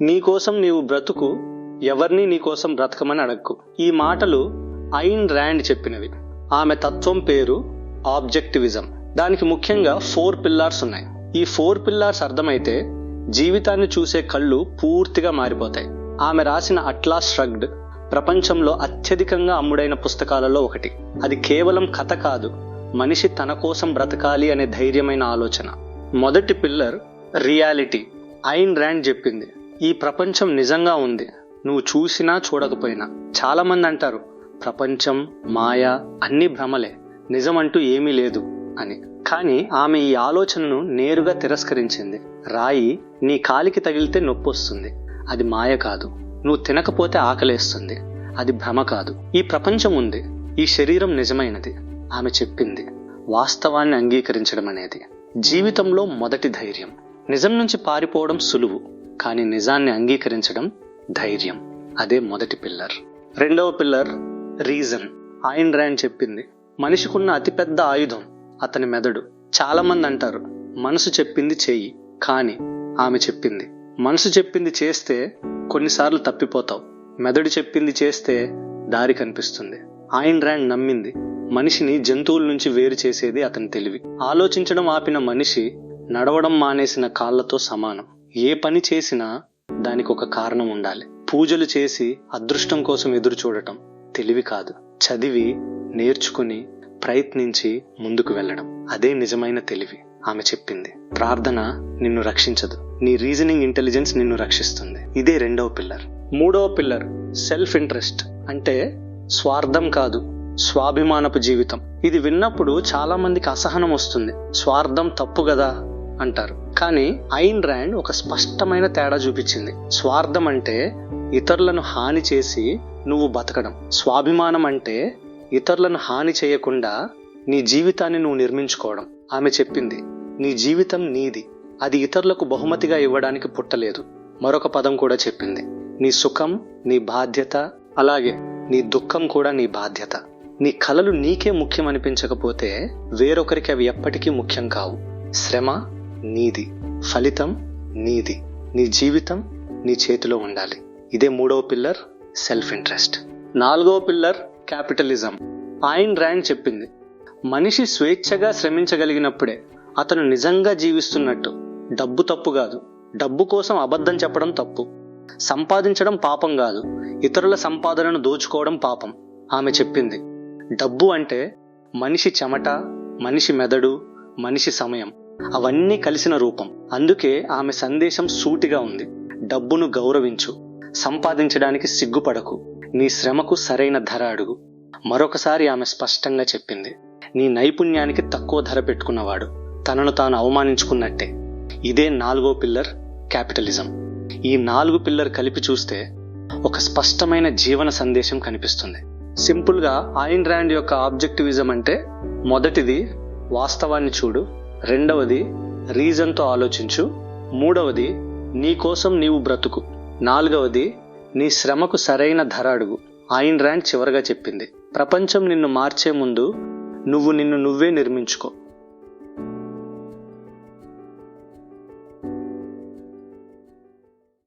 నీకోసం నీవు బ్రతుకు, ఎవరిని నీకోసం బ్రతకమని అడక్కు. ఈ మాటలు ఐన్ ర్యాండ్ చెప్పినవి. ఆమె తత్వం పేరు ఆబ్జెక్టివిజం. దానికి ముఖ్యంగా 4 పిల్లర్స్ ఉన్నాయి. ఈ 4 పిల్లర్స్ అర్థమైతే జీవితాన్ని చూసే కళ్ళు పూర్తిగా మారిపోతాయి. ఆమె రాసిన అట్లాస్ ష్రగ్డ్ ప్రపంచంలో అత్యధికంగా అమ్ముడైన పుస్తకాలలో ఒకటి. అది కేవలం కథ కాదు, మనిషి తన కోసం బ్రతకాలి అనే ధైర్యమైన ఆలోచన. మొదటి పిల్లర్ రియాలిటీ. ఐన్ ర్యాండ్ చెప్పింది, ఈ ప్రపంచం నిజంగా ఉంది, నువ్వు చూసినా చూడకపోయినా. చాలా మంది అంటారు ప్రపంచం, మాయ, అన్ని భ్రమలే, నిజమంటూ ఏమీ లేదు అని. కానీ ఆమె ఈ ఆలోచనను నేరుగా తిరస్కరించింది. రాయి నీ కాలికి తగిలితే నొప్పి వస్తుంది, అది మాయ కాదు. నువ్వు తినకపోతే ఆకలేస్తుంది, అది భ్రమ కాదు. ఈ ప్రపంచం ఉంది, ఈ శరీరం నిజమైనది. ఆమె చెప్పింది వాస్తవాన్ని అంగీకరించడం అనేది జీవితంలో మొదటి ధైర్యం. నిజం నుంచి పారిపోవడం సులువు, కానీ నిజాన్ని అంగీకరించడం ధైర్యం. అదే మొదటి పిల్లర్. రెండవ పిల్లర్ రీజన్. ఐన్ ర్యాండ్ చెప్పింది మనిషికున్న అతిపెద్ద ఆయుధం అతని మెదడు. చాలా మంది అంటారు మనసు చెప్పింది చెయ్యి, కానీ ఆమె చెప్పింది మనసు చెప్పింది చేస్తే కొన్నిసార్లు తప్పిపోతావు, మెదడు చెప్పింది చేస్తే దారి కనిపిస్తుంది. ఐన్ ర్యాండ్ నమ్మింది మనిషిని జంతువుల నుంచి వేరు చేసేది అతని తెలివి. ఆలోచించడం ఆపిన మనిషి నడవడం మానేసిన కాళ్లతో సమానం. ఏ పని చేసినా దానికి ఒక కారణం ఉండాలి. పూజలు చేసి అదృష్టం కోసం ఎదురు చూడటం తెలివి కాదు, చదివి నేర్చుకుని ప్రయత్నించి ముందుకు వెళ్ళడం అదే నిజమైన తెలివి. ఆమె చెప్పింది ప్రార్థన నిన్ను రక్షించదు, నీ రీజనింగ్ ఇంటెలిజెన్స్ నిన్ను రక్షిస్తుంది. ఇదే రెండవ పిల్లర్. మూడవ పిల్లర్ సెల్ఫ్ ఇంట్రెస్ట్. అంటే స్వార్థం కాదు, స్వాభిమానపు జీవితం. ఇది విన్నప్పుడు చాలా మందికి అసహనం వస్తుంది. స్వార్థం తప్పు కదా అంటారు. కానీ ఐన్ ర్యాండ్ ఒక స్పష్టమైన తేడా చూపించింది. స్వార్థం అంటే ఇతరులను హాని చేసి నువ్వు బతకడం. స్వాభిమానం అంటే ఇతరులను హాని చేయకుండా నీ జీవితాన్ని నువ్వు నిర్మించుకోవడం. ఆమె చెప్పింది నీ జీవితం నీది, అది ఇతరులకు బహుమతిగా ఇవ్వడానికి పుట్టలేదు. మరొక పదం కూడా చెప్పింది, నీ సుఖం నీ బాధ్యత, అలాగే నీ దుఃఖం కూడా నీ బాధ్యత. నీ కలలు నీకే ముఖ్యం అనిపించకపోతే వేరొకరికి అవి ఎప్పటికీ ముఖ్యం కావు. శ్రమ నీది, ఫలితం నీది, నీ జీవితం నీ చేతిలో ఉండాలి. ఇదే మూడవ పిల్లర్ సెల్ఫ్ ఇంట్రెస్ట్. నాలుగవ పిల్లర్ క్యాపిటలిజం. ఐన్ ర్యాండ్ చెప్పింది మనిషి స్వేచ్ఛగా శ్రమించగలిగినప్పుడే అతను నిజంగా జీవిస్తున్నట్టు. డబ్బు తప్పు కాదు, డబ్బు కోసం అబద్ధం చెప్పడం తప్పు. సంపాదించడం పాపం కాదు, ఇతరుల సంపాదనను దోచుకోవడం పాపం. ఆమె చెప్పింది డబ్బు అంటే మనిషి చెమట, మనిషి మెదడు, మనిషి సమయం, అవన్నీ కలిసిన రూపం. అందుకే ఆమె సందేశం సూటిగా ఉంది. డబ్బును గౌరవించు, సంపాదించడానికి సిగ్గుపడకు, నీ శ్రమకు సరైన ధర అడుగు. మరొకసారి ఆమె స్పష్టంగా చెప్పింది నీ నైపుణ్యానికి తక్కువ ధర పెట్టుకున్నవాడు తనను తాను అవమానించుకున్నట్టే. ఇదే నాలుగో పిల్లర్ క్యాపిటలిజం. ఈ 4 పిల్లర్ కలిపి చూస్తే ఒక స్పష్టమైన జీవన సందేశం కనిపిస్తుంది. సింపుల్ గా ఐన్ ర్యాండ్ యొక్క ఆబ్జెక్టివిజం అంటే మొదటిది వాస్తవాన్ని చూడు, రెండవది రీజన్తో ఆలోచించు, మూడవది నీ కోసం నీవు బ్రతుకు, నాలుగవది నీ శ్రమకు సరైన ధర అడుగు. ఐన్ ర్యాండ్ చివరగా చెప్పింది ప్రపంచం నిన్ను మార్చే ముందు నువ్వు నిన్ను నువ్వే నిర్మించుకో.